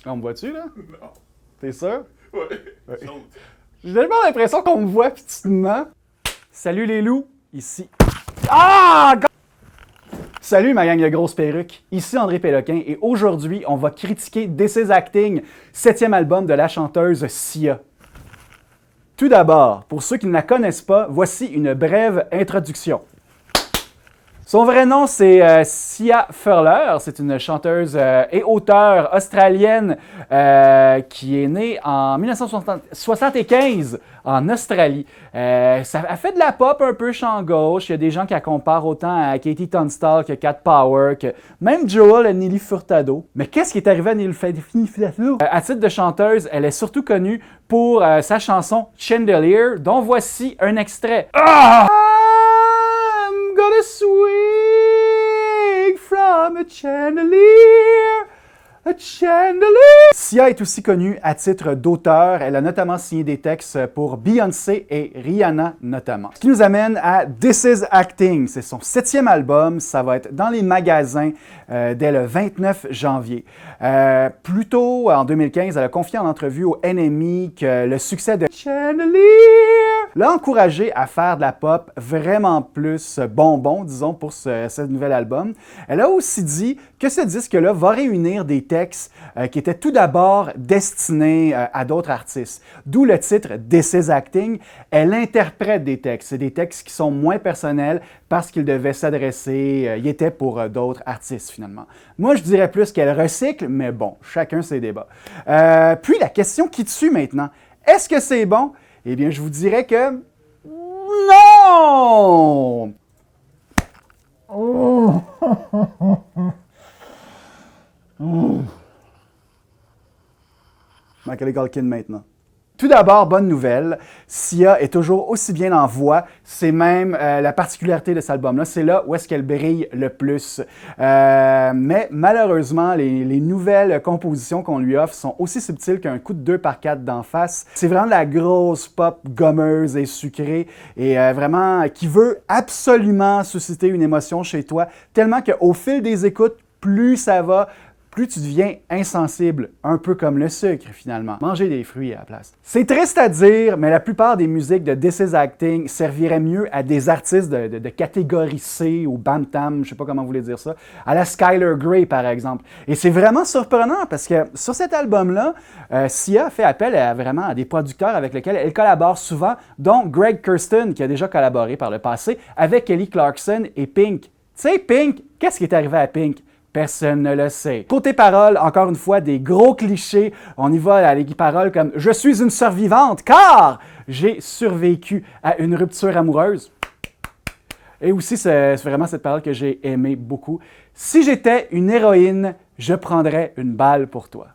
On me voit-tu, là? Non. T'es sûr? Ouais. Ouais. Saute. J'ai tellement l'impression qu'on me voit, pis tu te mens. Salut les loups, ici. Ah! Salut ma gang de grosses perruques, ici André Péloquin et aujourd'hui on va critiquer This Is Acting, 7e album de la chanteuse Sia. Tout d'abord, pour ceux qui ne la connaissent pas, voici une brève introduction. Son vrai nom, c'est Sia Furler. C'est une chanteuse et auteure australienne qui est née en 1975 en Australie. Ça a fait de la pop un peu champ gauche. Il y a des gens qui la comparent autant à Katie Tunstall que Cat Power, que même Joel et Nelly Furtado. Mais qu'est-ce qui est arrivé à Nelly Furtado? À titre de chanteuse, elle est surtout connue pour sa chanson Chandelier, dont voici un extrait. Ah! I'm gonna swing from a chandelier, a chandelier. Sia est aussi connue à titre d'auteur. Elle a notamment signé des textes pour Beyoncé et Rihanna notamment. Ce qui nous amène à This Is Acting. C'est son 7e album. Ça va être dans les magasins dès le 29 janvier. Plus tôt, en 2015, elle a confié en entrevue au NME que le succès de Chandelier l'a encouragée à faire de la pop vraiment plus bonbon, disons, pour ce nouvel album. Elle a aussi dit que ce disque-là va réunir des textes qui étaient tout d'abord destinés à d'autres artistes. D'où le titre This Is Acting. Elle interprète des textes. C'est des textes qui sont moins personnels parce qu'ils devaient s'adresser, ils étaient pour d'autres artistes finalement. Moi, je dirais plus qu'elle recycle, mais bon, chacun ses débats. Puis la question qui tue maintenant, est-ce que c'est bon? Eh bien, je vous dirais que non! Oh. Oh. Macaulay Culkin maintenant. Tout d'abord, bonne nouvelle, Sia est toujours aussi bien en voix. C'est même la particularité de cet album-là. C'est là où est-ce qu'elle brille le plus. Mais malheureusement, les nouvelles compositions qu'on lui offre sont aussi subtiles qu'un coup de 2x4 d'en face. C'est vraiment de la grosse pop gommeuse et sucrée et vraiment qui veut absolument susciter une émotion chez toi, tellement qu'au fil des écoutes, plus ça va, plus tu deviens insensible, un peu comme le sucre finalement. Manger des fruits à la place. C'est triste à dire, mais la plupart des musiques de This Is Acting serviraient mieux à des artistes de catégorie C ou Bantam, je sais pas comment vous voulez dire ça, à la Skylar Grey par exemple. Et c'est vraiment surprenant parce que sur cet album-là, Sia fait appel vraiment à des producteurs avec lesquels elle collabore souvent, dont Greg Kurstin qui a déjà collaboré par le passé avec Kelly Clarkson et Pink. Tu sais, Pink, qu'est-ce qui est arrivé à Pink? Personne ne le sait. Côté paroles, encore une fois, des gros clichés. On y va à des paroles comme « Je suis une survivante car j'ai survécu à une rupture amoureuse ». Et aussi, c'est vraiment cette parole que j'ai aimée beaucoup. « Si j'étais une héroïne, je prendrais une balle pour toi ».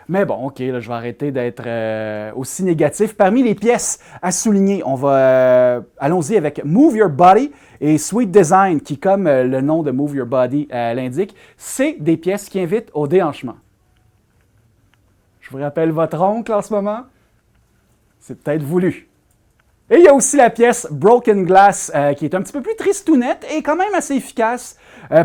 Mais bon, OK, là, je vais arrêter d'être aussi négatif. Parmi les pièces à souligner, on va allons-y avec Move Your Body et Sweet Design, qui, comme le nom de Move Your Body l'indique, c'est des pièces qui invitent au déhanchement. Je vous rappelle votre oncle en ce moment. C'est peut-être voulu. Et il y a aussi la pièce Broken Glass, qui est un petit peu plus tristounette et quand même assez efficace,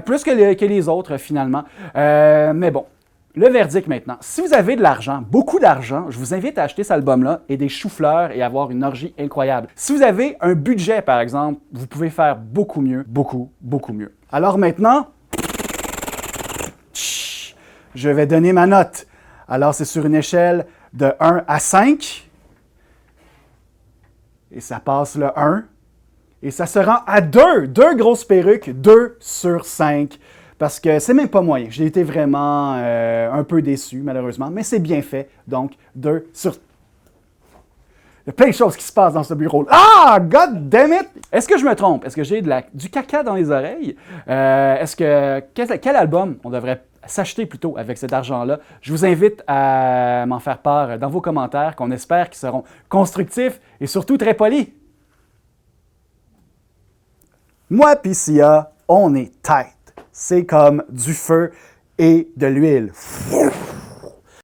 plus que les autres finalement. Mais bon. Le verdict maintenant. Si vous avez de l'argent, beaucoup d'argent, je vous invite à acheter cet album-là et des choux-fleurs et avoir une orgie incroyable. Si vous avez un budget, par exemple, vous pouvez faire beaucoup mieux, beaucoup mieux. Alors maintenant, je vais donner ma note. Alors c'est sur une échelle de 1 à 5. Et ça passe le 1. Et ça se rend à 2. 2 grosses perruques, 2 sur 5. Parce que c'est même pas moyen. J'ai été vraiment un peu déçu, malheureusement, mais c'est bien fait. Donc, 2 sur... Il y a plein de choses qui se passent dans ce bureau. Ah! God damn it! Est-ce que je me trompe? Est-ce que j'ai du caca dans les oreilles? Quel album on devrait s'acheter plutôt avec cet argent-là? Je vous invite à m'en faire part dans vos commentaires, qu'on espère qu'ils seront constructifs et surtout très polis. Moi pis Sia, on est tight. C'est comme du feu et de l'huile.